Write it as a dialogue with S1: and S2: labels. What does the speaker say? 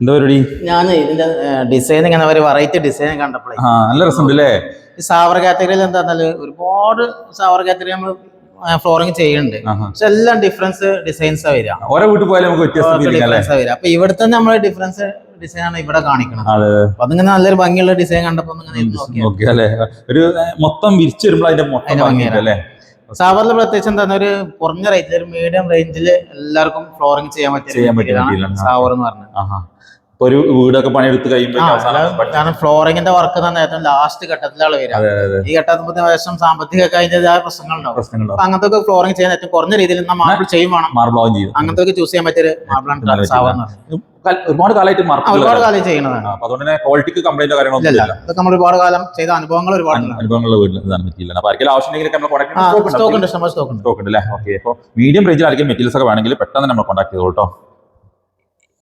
S1: എന്താ പരിപാടി?
S2: ഞാൻ ഇതിന്റെ ഡിസൈൻ ഇങ്ങനെ ഒരു വെറൈറ്റി ഡിസൈൻ കണ്ടപ്പോഴേ
S1: നല്ല രസമുണ്ട് അല്ലേ?
S2: ഈ സാവർ കാറ്റഗറിയിൽ എന്താ പറഞ്ഞാല് ഒരുപാട് സാവർ കാറ്റഗറി നമ്മൾ ഫ്ലോറിംഗ് ചെയ്യുന്നുണ്ട്. പക്ഷെ എല്ലാം ഡിഫറൻസ് ഡിസൈൻസാ വരിക.
S1: ഓരോ വീട്ടിൽ പോയാലും നമുക്ക്
S2: ഡിഫറൻസാ വരിക. അപ്പൊ ഇവിടെ തന്നെ നമ്മള് ഡിഫറൻസ് ഡിസൈൻ ആണ് ഇവിടെ കാണിക്കുന്നത്. അപ്പൊ അതിങ്ങനെ നല്ലൊരു ഭംഗിയുള്ള ഡിസൈൻ കണ്ടപ്പോ
S1: നോക്കിയാലേ ഒരു മൊത്തം വിരിച്ചു വരുമ്പോൾ അതിന്റെ ഭംഗിയല്ലേ.
S2: സാവറിൽ പ്രത്യേകിച്ച് എന്താ ഒരു കുറഞ്ഞ റേറ്റിൽ ഒരു മീഡിയം റേഞ്ചിൽ എല്ലാവർക്കും ഫ്ലോറിംഗ് ചെയ്യാൻ പറ്റിയ സാവർ എന്ന് പറഞ്ഞത്.
S1: ഒരു വീടൊക്കെ പണിയെടുത്ത് കഴിയുമ്പോൾ
S2: കാരണം ഫ്ലോറിംഗിന്റെ വർക്ക് തന്നെ ഏറ്റവും ലാസ്റ്റ് ഘട്ടത്തിലാണ് വരിക. ഈ ഘട്ടത്തിൽ ശേഷം സാമ്പത്തികമൊക്കെ അതിൻ്റെതായ പ്രശ്നങ്ങളുണ്ടാവും. അപ്പൊ അങ്ങനത്തെ ഫ്ലോറിംഗ് ചെയ്യാൻ ഏറ്റവും കുറഞ്ഞ രീതിയിൽ മാർബിൾ ചെയ്യും വേണം. അങ്ങനത്തെ ചൂസ് ചെയ്യാൻ പറ്റിയ മാർബിളാണ് സാവർ.
S1: ഒരുപാട്
S2: കാലം ചെയ്യുന്നതാണ്.
S1: അതുകൊണ്ട് തന്നെ ക്വാളിറ്റിക്ക് കംപ്ലൈന്റോ കാര്യങ്ങളൊന്നും ഇല്ല.
S2: ഇതൊക്കെ നമ്മൾ ഒരുപാട് കാലം ചെയ്ത അനുഭവങ്ങൾ
S1: പറ്റില്ല. അപ്പൊ ആർക്കെങ്കിലും ആവശ്യമുണ്ടെങ്കിൽ
S2: സ്റ്റോക്ക് ഉണ്ട്.
S1: സ്റ്റോക്ക് ഉണ്ട് അല്ലേ? ഓക്കെ. അപ്പോൾ മീഡിയം റേഞ്ചിൽ ആർക്കും മെറ്റീരിയൽസ് ഒക്കെ വേണമെങ്കിൽ പെട്ടെന്ന് നമ്മൾ കോൺടാക്ട് ചെയ്തോളൂ കേട്ടോ.